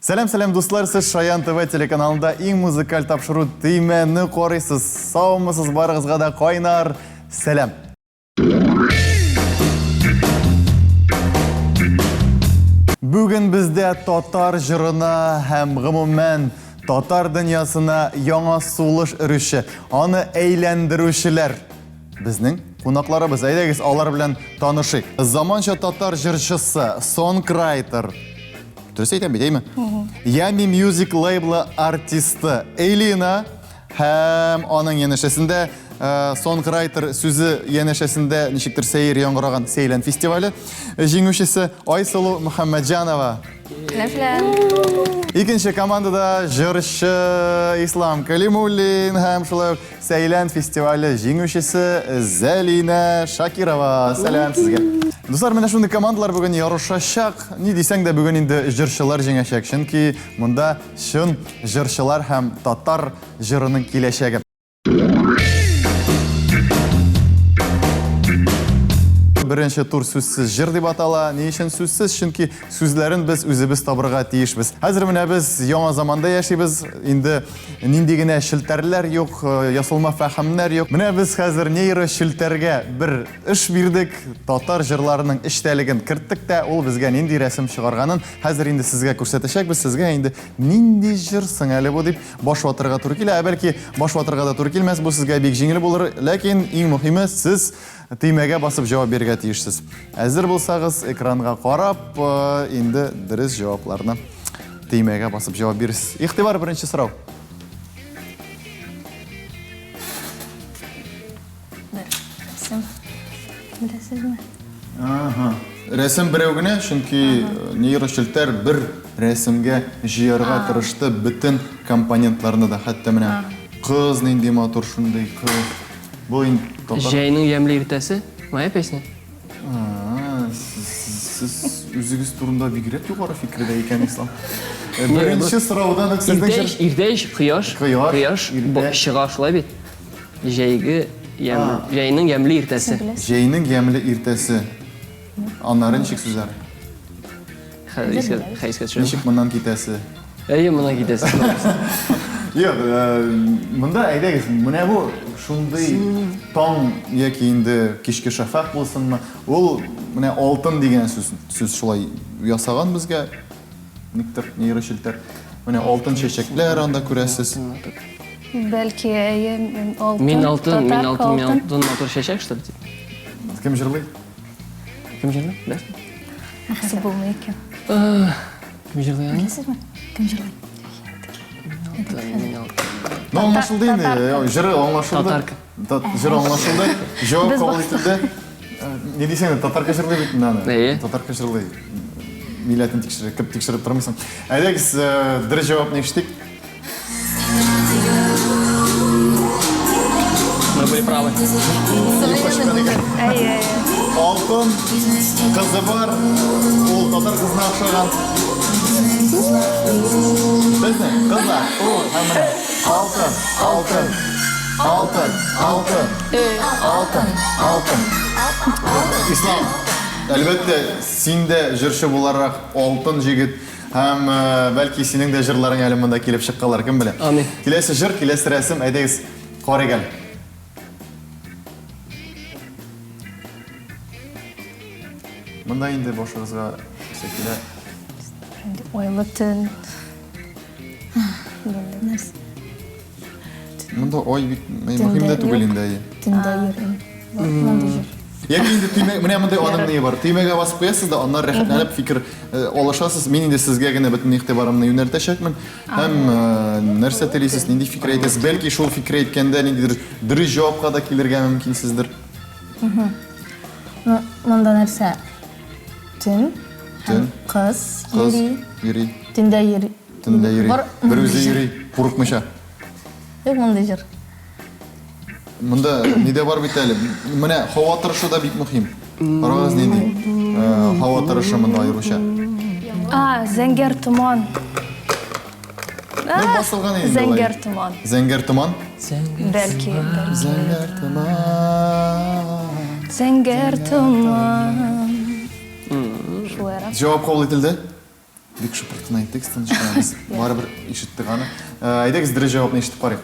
Сәлем дуслар, сіз Шаян ТВ телеканалында ең музыкаль тапшыру теймәні қорайсыз. Саумысыз барығызға да қайнар. Сәлем. Бүгін бізде татар жырына һәм ғымумен татар дүниясына яңа сулыш үріші, аны әйләндірушілер. Бізнің қонақларыбыз, әйдәгіз алар білән танышык. Заманша татар жыршысы, сонграйтер. Дұрыс айтам бедеймі? Ями Music лейблы артисті Эйлина һәм аның енешесінде сонграйтер сөзі енешесінде нешіктір сейір яңғыраған Сейлен фестивалі жеңушісі Айсылу Мұхаммаджанова. Икенші командада жыршы Ислам Калимуллин һәм шулай Сейлен фестивалі жеңушісі Зәлина Шакирова. Сәлем сізге. Достар, менә шундый командалар бүгін ярышачак. Ни дисәң дә бүгін инде жырчылар җиңәчәк. Чөнки монда шун жырчылар һәм татар жырының киләчәге. Беренче тур сүзсез жыр дип атала. Ни өчен сүзсез? Чөнки сүзләрен без үзебез табырга тиешбез. Хәзер менә без яңа заманда яшибез. Инде нинди генә шелтәрләр юк, ясалма фәһемнәр юк. Менә без хәзер нейро шелтәргә бер эш бирдек. Татар җырларының эштәлеген керттек тә, ул безгә нинди рәсем чыгарганын хәзер инде сезгә күрсәтәчәкбез. Сезгә инде нинди җырсың әле бу дип баш ватырга туры килә. Бәлки баш ватырга да туры килмәс, бу сезгә бик җиңел булыр. Ләкин иң мөһиме сез теймәгә басып җавап бирергә тиешсез. Әзер булсагыз, экранга карап, инде дөрес җавапларны теймәгә басып җавап бирегез. Ихтибар, беренче сорау. Беләсезме? Рәсем берәү генә, чөнки нейрошелтәр бер рәсемгә җыярга тырышты бөтен компонентларны да, хәтта менә кыз нинди матур шундый кыз. Бу инде Җәйнең ямьле иртәсе, моя песня. Сез үзегез турында бигрәк югары фикердә икән Ислам. Беренче сораудан ук сезнең Иртәш, кояш чыга шулай бит. Җәйнең ямьле иртәсе. Җәйнең ямьле иртәсе. Аннары ничек сүзләр? Хәйскә төшә. Ничек моннан китәсе? Әйе, моннан китәсе. Юк, монда әйдәгез, менә бу шундый таң яки инде кичке шафак булсынмы, ул менә алтын дигән сүз шулай ясаган безгә никтер нейрошелтәр. Менә алтын чәчәкләр анда күрәсез. Бәлки алтын. Мин алтын матур чәчәк что ли? Кем җырлый? Кем җырлый? Беләсең? Хәзер булмый икән. Кем җырлый? Беләсезме? Кем җырлый? Ну, аңлашылды инде, җыры аңлашылды. Җыр аңлашылды, җавап кабул ителде. Не дисәң, татарка җырлый бит инде. Татарка җырлый. Милләтен тикшереп, кеп тикшереп тормыйсың. Әйдәгез, дөрес җавапны ишетик. Мы были правы. Алтын кызы бар, ул татар кызына охшаган. Безнең кызлар, ул һәм алтын. Ислам, әлбәттә, син дә җырчы буларак алтын җигет һәм бәлки синең дә җырларың әле монда килеп чыкканлар, кем белә. Амин. Киләсе җыр, киләсе рәсем, әйдәгез, карыйк әле. Монда инде башыгызга сәкилә. Ойлы төн. Монда ой бик мөһим дә түгел инде. Төндә йөрим. Монда җыр. Яки инде тимәк, менә мондай аның ни бар? Тимәгә басып куясыз да, аннан рәхәтләнеп фикер алышасыз. Мин инде сезгә генә бөтен игътибарымны юнәлтәчәкмен. Һәм нәрсә телисез, нинди фикер әйтәсез? Бәлки шул фикер әйткәндә ниндидер дөрес җавапка да килергә мөмкинсездер. Монда нәрсә? Төн. Кыз йөри. Төндә йөри. Бер үзе йөри, курыкмыйча. Монда җыр. Монда ниде бар бит әле? Менә һава торышы да бик мөһим. Карагыз нинди? Һава торышы монда аеруча. Зәңгәр туман. Басылган инде. Зәңгәр туман. Зәңгәр туман? Бәлки. Зәңгәр туман. Зәңгәр туман. Җавап кабул ителде? бик шыпыртынай текстін шығамыз. Бары бір ишітті ғана. Айдагыз дірі жауапны ишітіп қарайық.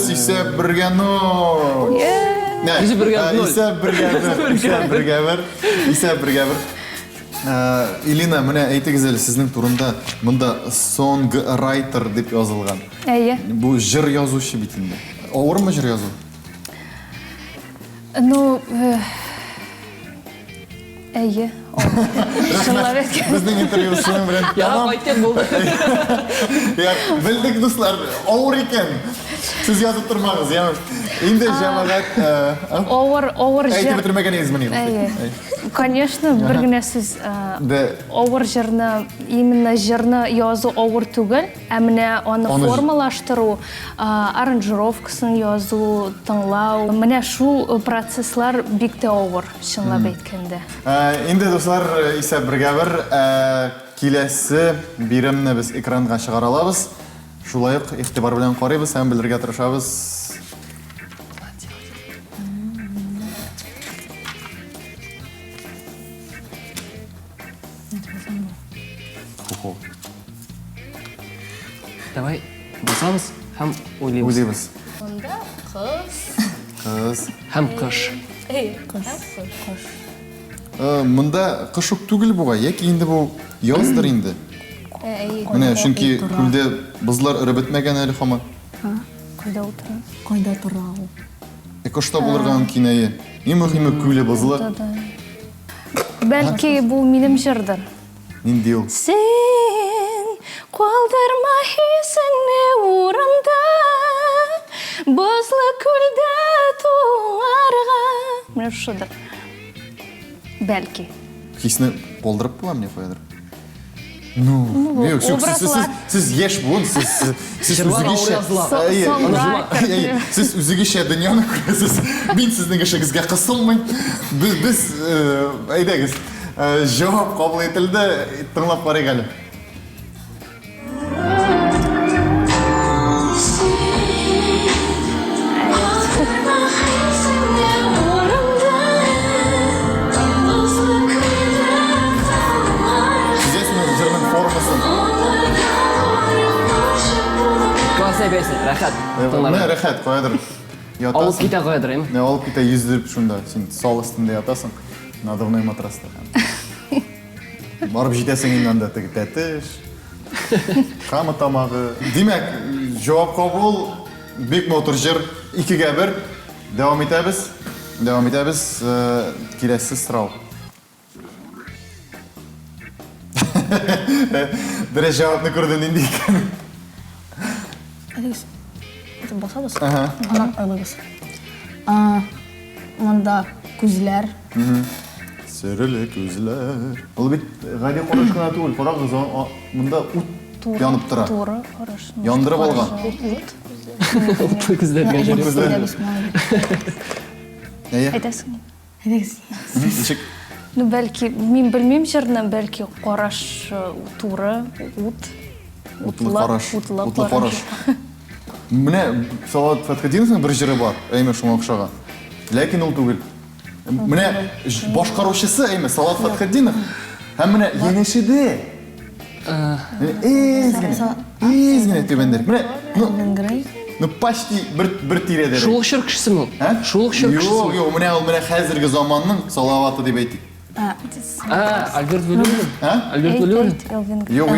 Исәп бірге нөл. Исәп бірге нөл. Исәп бірге бір. Илина, міне әйтігіз әлі сіздің турында мұнда songwriter деп жазылған. Әйе. Бұл жыр жазушы бетінде. Ауыр ма жыр жазу? Ну, әйе. Шынлабек. Біздің интервьюсының бірін. Қайтен болды. Білдік достар, ауыр екен. Сіз жазып тұрмаңыз, енді жамағат... Ауыр жыр. Әйтіп бітірмеген езмін. Әйе. Конечно, бір гіне сіз ауыр жырны, именно жырны язу ауыр түгіл, әміне оны формалаштыру, аранжировкасын язу, тыңлау. Міне шу процесслар бікті ауыр, шынлап еткенде. Енді достар, исәп бірге бір келесі берімні біз экранға шығар алабыз. Шулайық, ихтибар білен қарайбыз, әм білдірге тырышабыз. Давай басамыз, һәм ойлаймыз. Өзейбіз. Онда қыз. Қыз. Һәм қыш. Қыз. Мұнда қышық түгіл бұға, екі енді бұл яздыр енді. Міне, шынки күлде бұзлар үрі бітмеген әлі қама. Қайда отыра? Қайда тұрау? Қышта болырған кинайы. Емі күлі бұзлы. Бәлкі бұл менім жырдыр. Ненде ол? Сен қолдырма есіңе орында, бұзлы күлді туарға. Міне шыдыр. Бәлкі. Хесіні қолдырып бұла міне қоядыр? Сіз еш бұн, сіз үзігіше дүнияны көресіз. Мен сіздің ішіңізге қысылмын. Біз, әйдәгіз, жауап қабыл етілді, тыңлап барайық әлі. Рахат. Міне рахат қоядыр. Алып кете қоядыр, ем? Алып кете yüzdіріп шында. Сен сол үстінде ятасың. Надығынай матраста. Барып жетесің енді тігі тәтіш. Қамы тамағы. Демек, жауап қабыл бек мотор жыр 2-ге 1. Давам етеміз. Келесі сұрау. Бірі жауапны көрдің енді екен. Басабыз? Анан ойлайбыз. Мұнда күзлер. Сөрілі күзлер. Ол бет ғайде қорашқына түгіл. Қорағыз, мұнда ұт янып тұра. Яндырып алған. Ұтлы күздерге жүріп. Айтасың? Нешік? Бәлкі, мен білмем жырны, бәлкі қораш туры, ұт. Ұтлы қораш. Міне, Салават Фатхадиновтың бір жыры бар, әйме шуңа ұқшаға. Ләкин ол түгіл. Міне, башқарушысы әйме Салават Фатхадинов. Һәм міне, енешіде. Ezgine töbендер. Міне, почти бір тиредер. Шулық шыр кішісі мұл? Шулық шыр кішісі мұл? Жоқ, міне қазіргі заманның Салаваты деп айтып. Альберт Валерин? Альберт Валерин? Жоқ,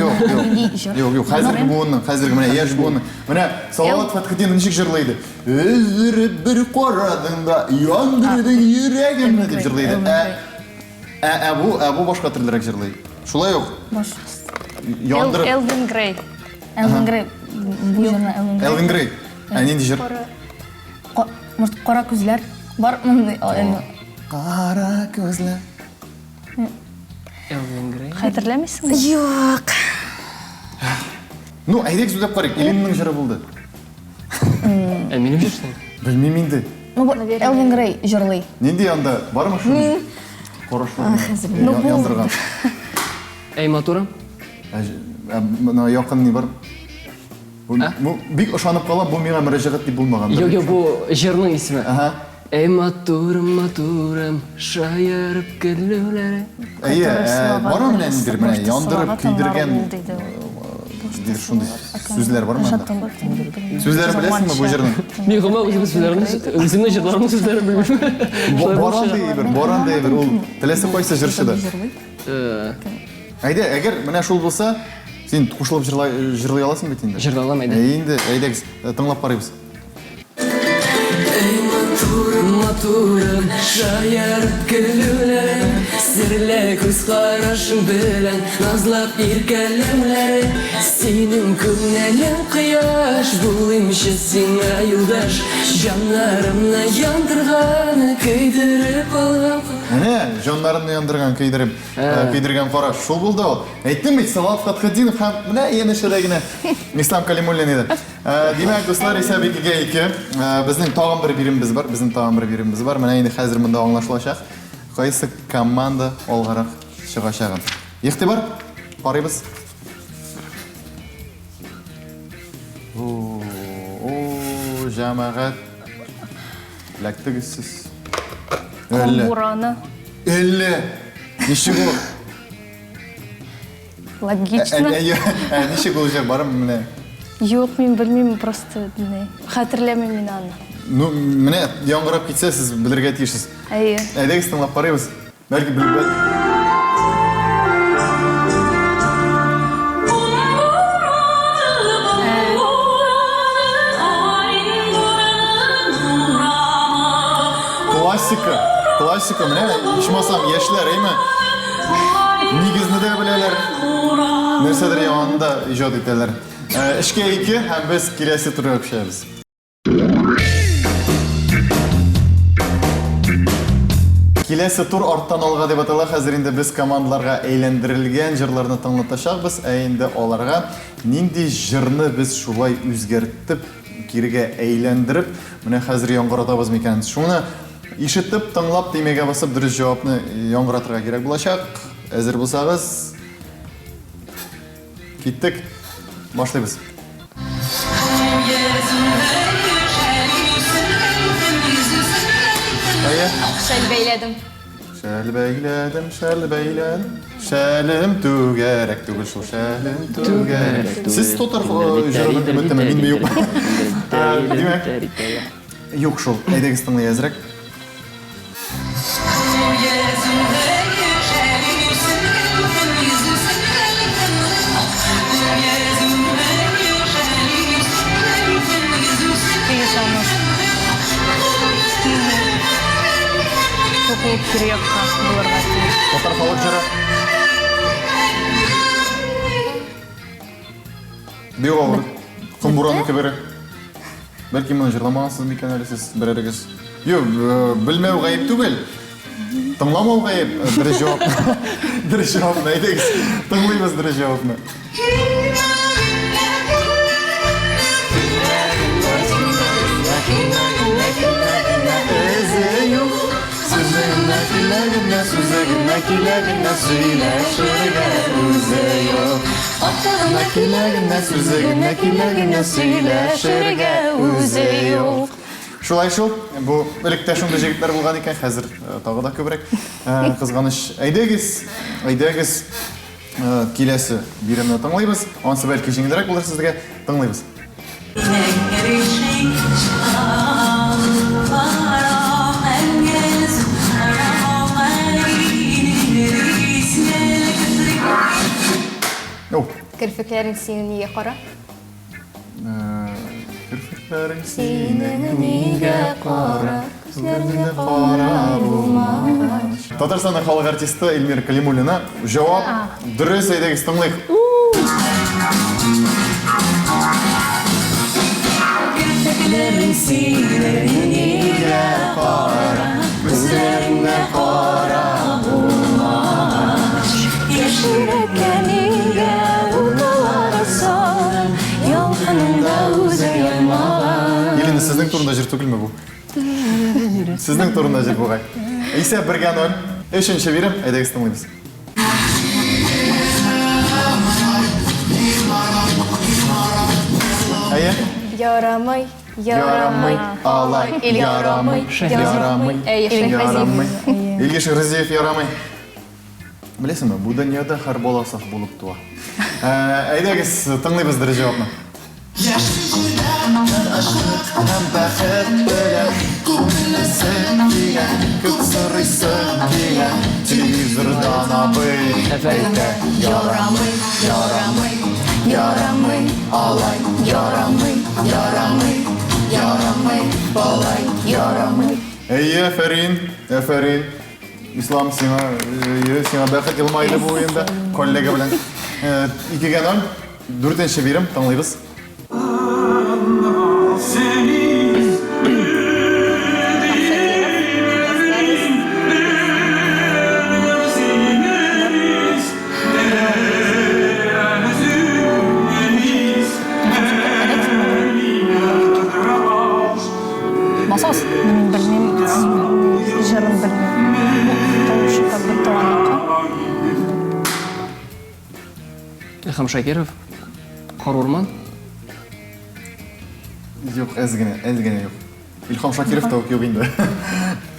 қазіргі буынның, қазіргі міне еш буынның. Міне, Салават Фатхадин нешік жырлайды? Өзіріп бір қорадыңда, яндырдың жүрегімді деп жырлайды. Бұл башқа түрлерек жырлайды. Шулай оқ? Элвин Грей. Элвин Грей. Ненде жыр? Қара күзлер бар мұндай. Қара көзлер. Элвин Грей? Қайтырләмейсің? Жоқ. Ну, әйдек сөйлеп қарайық, Елиннің жыры болды. Менің жүрсің? Білмейм енді. Элвин Грей жырлый. Нинди анда бармы шуның? Қорашлар яздырған. Эй, матурым. Мына яқын не бар? Бик ышанып қалам, бұл миңа мөрәҗәгать дип булмаган. Йо, бу жырның исеме. Аха. Эй, матурым, шаярып көлүләре. Барам менә нидер, менә яндырып көйдергән шундый сүзләр бармы анда? Сүзләр беләсеңме бу җырның? Мин гомә үземнең җырларымның сүзләрен белмим. Боран дибер, ул теләсә кайсы җырчыда. Әйдә, әгәр менә шул булса, син кушылып җырлый аласың бит инде. Җырлый алам әйдә. Инде, әйдәгез, тыңлап карыйбыз. Матурым, шаярып көлүләре, серле күз карашың белән назлап иркәләүләре. Синең күңелең кояш, булыймчы сиңа юлдаш, җаннарымны яндырган, көйдереп алган. Менә җаннарымны яндырган, көйдергән караш. Шул булды ул. Әйттем бит, Салават Фатхетдинов һәм менә янәшәдә генә Ислам Калимуллин иде. Димәк, дуслар, исәп 2-2. Безнең тагын бер бирембез бар. Менә инде хәзер монда аңлашылачак. Кайсы команда алгарак чыгачагын. Игътибар, карыйбыз. Җәмәгать. Ләктегез сез. Бураны. Ничек ул? Логично. Ничек ул җыр барым менә? Юк, мин белмим, просто хәтерләмим мин аны. Ну, менә яңгырап китсә, сез белергә тиешсез. Әйдәгез, тыңлап карыйбыз. Бәлки белеп. Классика, менә ичмасам яшьләр, әйме? Нигезне дә беләләр. Нәрсәдер янында иҗат итәләр. 2-2 һәм без киләсе турга күчәбез. Киләсе тур арттан алга дип атала. Хәзер инде без командаларга әйләндерелгән җырларны тыңлатачакбыз. Инде аларга нинди җырны без шулай үзгәртеп, кирегә әйләндереп, менә хәзер яңгыратабыз микән? Шуны ишетеп, тыңлап, тимәгә басып дөрес җавапны яңгыратырга кирәк булачак. Әзер булсагыз, киттек. Башлыйбыз. Шәл бәйләдем. Шәлем түгәрәк түгел шул, шәлем түгәрәк. Сез тотар җырны бетеме, мин юк. Димәк, юк шул. Әйдәгез тыңлый әзрәк. Тотар халык җыры. Бик авыр. Ком бураны кебере. Бәлки моны җырламагансыз микән әле сез берәрегез? Юк, белмәү гаеп түгел. Тыңламау гаеп. Дөрес җавапны әйдәгез. Тыңлыйбыз дөрес җавапны. Шулай шул, бу электә шундый җегетләр булган икән, хәзер тагы да күбрәк кызганыч. Әйдәгез, киләсе биремне тыңлыйбыз. Ансы бәлки җиңелрәк булыр сезгә. Тыңлыйбыз. Керфекләрің синең нигә кара? Керфекләрің синең нигә кара? Күзләреңдә кара булмагач. Татарстанның халык артисты Эльмира Калимуллина. Җавап дөрес, әйдәгез тыңлыйк. Керфекләрің синең нигә кара? Күзләреңдә кара булмагач. Яшьрәкәнигә Елена, сезнең турында җыр түгелме бу? Сіздің турында жыр болғай. Есеп 1-0. Үшінші берем, айдағыз тыңлаймыз. Әйе? Ярамай, Ярамай, алай, ярамай, ярамай, ярамай. Илгеш Рызиев ярамай. Білесің бе, бұл дүниеде har bola saf болып туа. Әйдәгіз тыңлайбыз дұрыс жауапны. Телевизордан абый ярамай, ярамай, ярамай, алай, ярамай, ярамай, ярамай, балай, ярамай. Әйе, әфәрин. İslam сиңа бәхет елмайды бұл енді коллега білән. 2-0, 4-ші берім, таңлайбыз. Масос, мен білмеймін, жырын білмеймін. Тауышыға бір туғанаққа. Илхам Шакиров, Қарурман. Жоқ, әзгене жоқ. Илхам Шакиров та жоқ енді.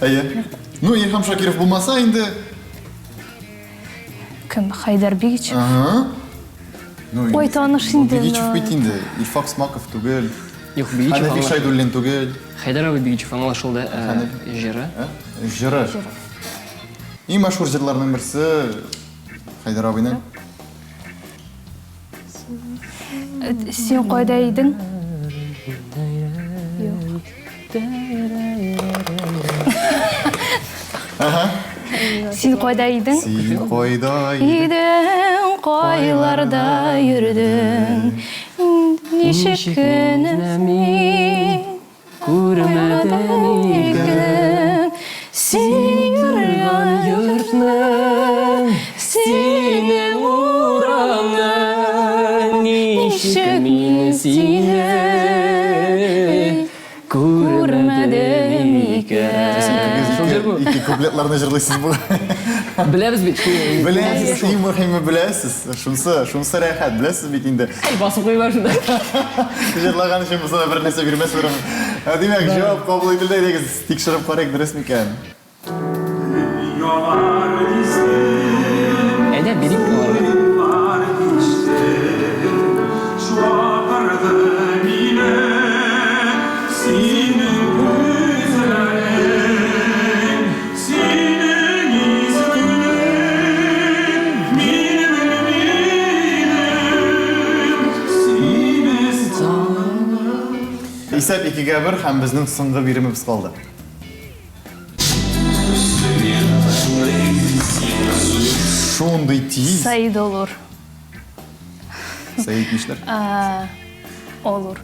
Әйе. Ну, Илхам Шакиров болмаса енді... Кім? Хайдар Бигичев. Ой, таныш енді. Бигичев бейт енді. Илфак Смаков түгел. Yok, Бигичев Ханефик Шайдуллин түгел. Хайдарова Бигичев аңлашылды жері. Жыры. Ең машһур жырларының бірісі Хайдар абайның. Сен қойда едің? Сен қойда едің? Сен қойда едің, қойларда жүрдің. Неше күніммен көрмедім екен. Сен жүрген жұртның, сенің ұранның. Неше күн сені көрмедім екен. Екі куплетларына жырлайсыз бұл. Білеміз бет. Білесіз, ең мұхимі білесіз. Шумсы рәхат, білесіз бет енді. Басып қойма шында. Жырлаған үшін бұсына бір нәрсе бермес бұрын. Демек, жауап қабыл етілді, дегіз текшіріп қарайық дұрыс мекен. Әйде, берейік оларға. Есеп 2-1 һәм безнең соңгы биремебез қалды. Шундый тиз. Саид olur. Саид нишләр? Olur.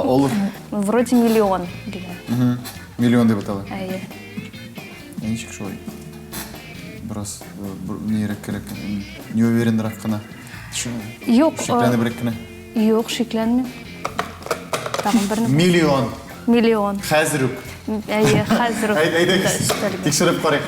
Olur. Вроде миллион деген. Миллион деп атала. Әйе. Ничек шулай? Біраз нерек керек. Не уверенрак қана. Yok. Шекләнебрәк кенә. Yok, шекләнмим. Тағын бірні. Миллион. Хәзер үк. Әйе, хәзер үк. Әйдәгез, текшереп қарайық.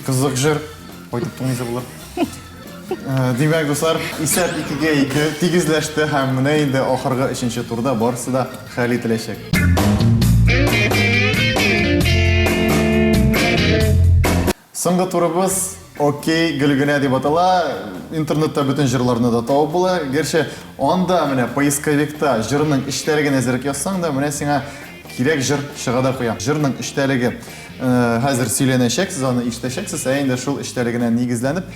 Қызық жыр. Ойтып тұңызы бұлар. Демек, достар, есеп 2-2 тигізләшті һәм мұны енді ақырғы 3-ші турда барысы да хәл ителәчәк. Соңғы турыбыз окей гүлгенә дип атала. Интернетта бүтән җырларны да табып була. Гәрчә, анда менә поисковикта җырның эчтәлеген әзерек язсаң да, менә сиңа кирәк җыр чыга да куя. Җырның эчтәлеге хәзер сөйләнәчәк, сез аны ишетәчәксез, инде шул эчтәлегенә нигезләнеп,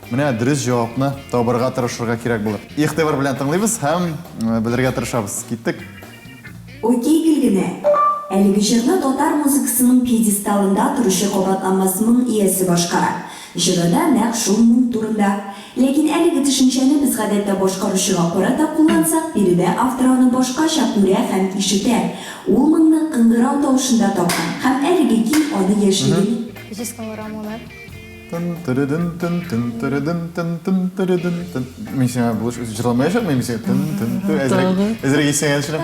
менә дөрес җавапны табырга тырышырга кирәк булыр. Игътибар белән тыңлыйбыз һәм белергә тырышабыз. Киттек. Окей гүлгенә. Әлеге җырны татар музыкасының пьедесталында торучы кабатланмасының иясе башкара. Җырда нәкъ шул моң турында Ләкин әлеге төшенчәне без гадәттә башкаручыга карата куллансак, биредә автор аны башкача күрә һәм ишетә. Ул моны кыңгырау тавышында тапкан һәм әлеге ки аны яшьлеген Мен сиңа булыш җырламаячак, мен сиңа әзрәк исәң әлшерем.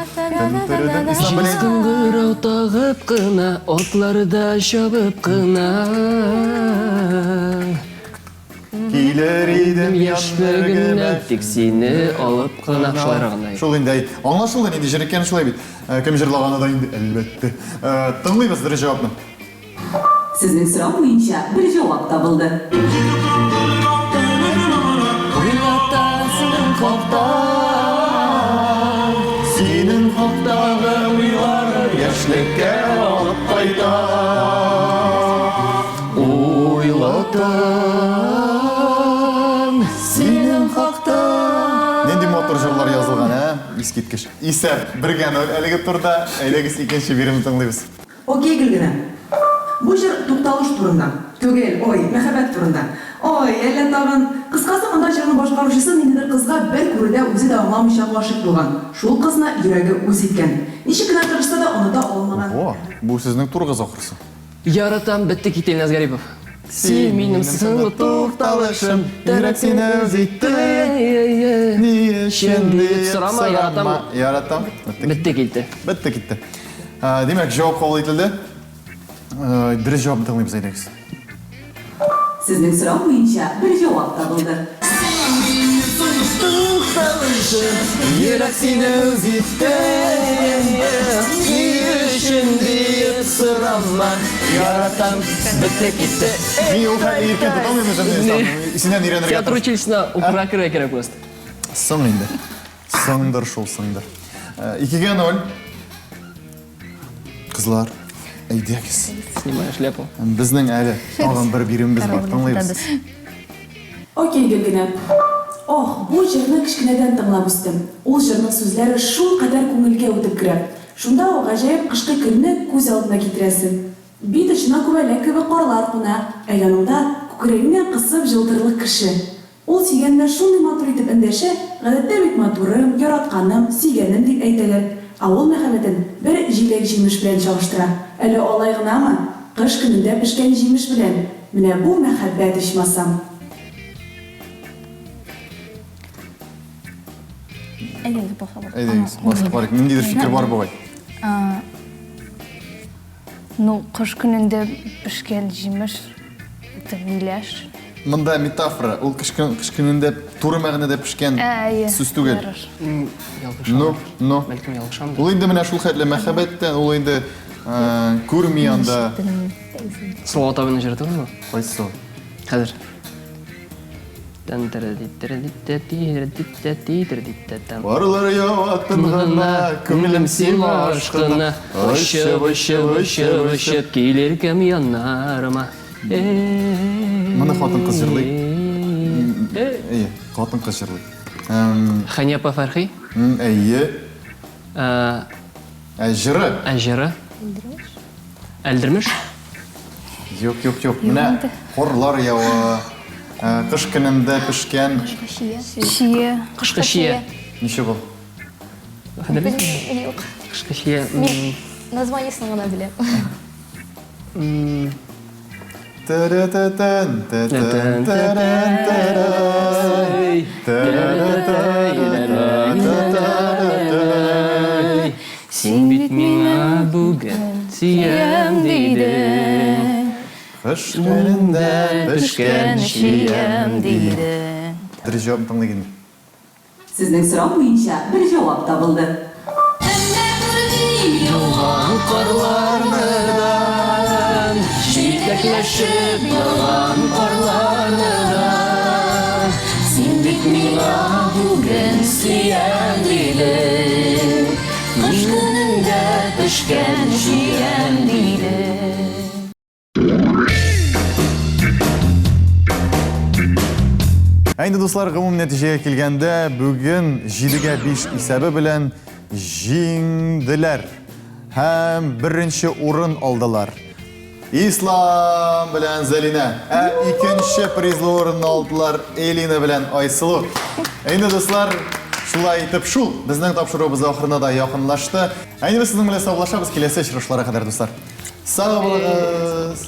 Ислам белән Кыңгырау тагып кына, атларда чабып кына. килер идем Яшьлегемнән тик сине алып кына шулайрагына. Шул инде аңлашылды инде җыр икән шулай бит. Кем җырлаганы да инде әлбәттә. Тыңлыйбыз бер җавапны. Сезнең сорау буенча бер җавап табылды. Уйлатасың хакта, Синең хактагы уйлар яшьлеккә алып кайта. синең хакта. Нинди мотор җырлар язылган, Искиткеч. Исәп, бергә әлеге турда, әйдәгез икенче биремне тыңлыйбыз. Окей, Гөлгенә. Бу җыр тукталыш турында. Түгел, мәхәббәт турында. Әллә тагын кыскасы монда җырның башкаручысы ниндидер кызга бер күрүдә үзе дә аңламыйча гашык булган. Шул кызны йөрәге үз иткән. Ничек кенә тырышса да аны да алмаган. О, бу сезнең турыгыз ахрысы. Яратам бетте китә Илназ Гарипов. Син минем сыңлы тукталышым, йөрәк сине үз итте. Ни өчен дип Сорама, яратам. Яратам. Бетте китте. Бетте китте. Демәк, җавап кабул ителде. Дөрес җавапны тыңлыйбыз, әйдәгез. Сезнең сорау буенча бер җавап табылды. Йөрәк сине үз итте. Ни өчен дип сорама, яратам бетте китте. Мин ул хәл иркен тоталмыйм үземне. Синнән өйрәнергә. Театр училищесына укырга керә кирәк просто. Соң инде. Соңдыр шул соңдыр. 2-0. Кызлар, әйдәгез. Снимаю шляпу. Безнең әле тагын бер бирембез бар. Тыңлыйбыз. Окей, Гөлгенә. Бу җырны кичкенәдән тыңлап үстем. Ул җырның сүзләре шул кадәр күңелгә үтеп керә. Шунда ул гаҗәеп кышкы көнне күз алдына китерәсең. Бит очына күбәләк кебек карлар куна, ә янында күкрәгенә кысып җылдырлык кеше. Ул сөйгәнне шундый матур итеп эндәшә, гадәттә бит матурым, яратканым, сөйгәнем дип әйтәләр. Ул мәхәббәтен бер җиләк җимеш белән чагыштыра. Әле алай гынамы? Кыш көнендә пешкән җимеш белән. Менә бу мәхәббәт ичмасам. Әйдәгез. Башкалар, ниндидер фикер бар бугай. Кыш көнендә пешкән җимеш миләш. Монда метафора, ул кыш көнендә туры мәгънәдә пешкән сүз түгел. Бәлкем ялгышам. Ул инде менә шул хәтле мәхәббәттән, ул инде күрми анда. Салават абыйның җыры түгелме? Кайсы? Хәзер. Барлар яватын гына, Күңелем син ашкына, очып килер кем яннарыма. Моны хатын-кыз җырлый. Хатын-кыз җырлый. Хәнияпа Фәрхи. Җыры. Җыры. Әлдермеш. Юк. Менә хорлар ява. Кыш көнендә пешкән. Шие. Кышкы шие. Ничек ул? Юк. Кышкы шие. Названиесін ғана білем. Син бит миңа бүген сөям дидің. Кыш көнендә пешкән шием диде. Дөрес җавап тыңлыйм. Сезнең сорау буенча бер җавап табылды. Карлардан, җитәкләшеп барган карлардан, син бит миңа бүген сөям дидің. Кыш көнендә пешкән шием дидің. Әйнде дуслар, гомум нәтиҗәгә килгәндә, бүген 7-5 исәбе белән җиңделәр һәм беренче урын алдылар. Ислам белән Зәлинә. Икенче призлы урынны алдылар Элина белән Айсылу. Әйне дуслар, шулай итеп шул безнең тапшыруыбыз ахырына да якынлашты. Әйне без сезнең белән саулашабыз киләсе очрашларга кадәр дуслар. Сау булыгыз.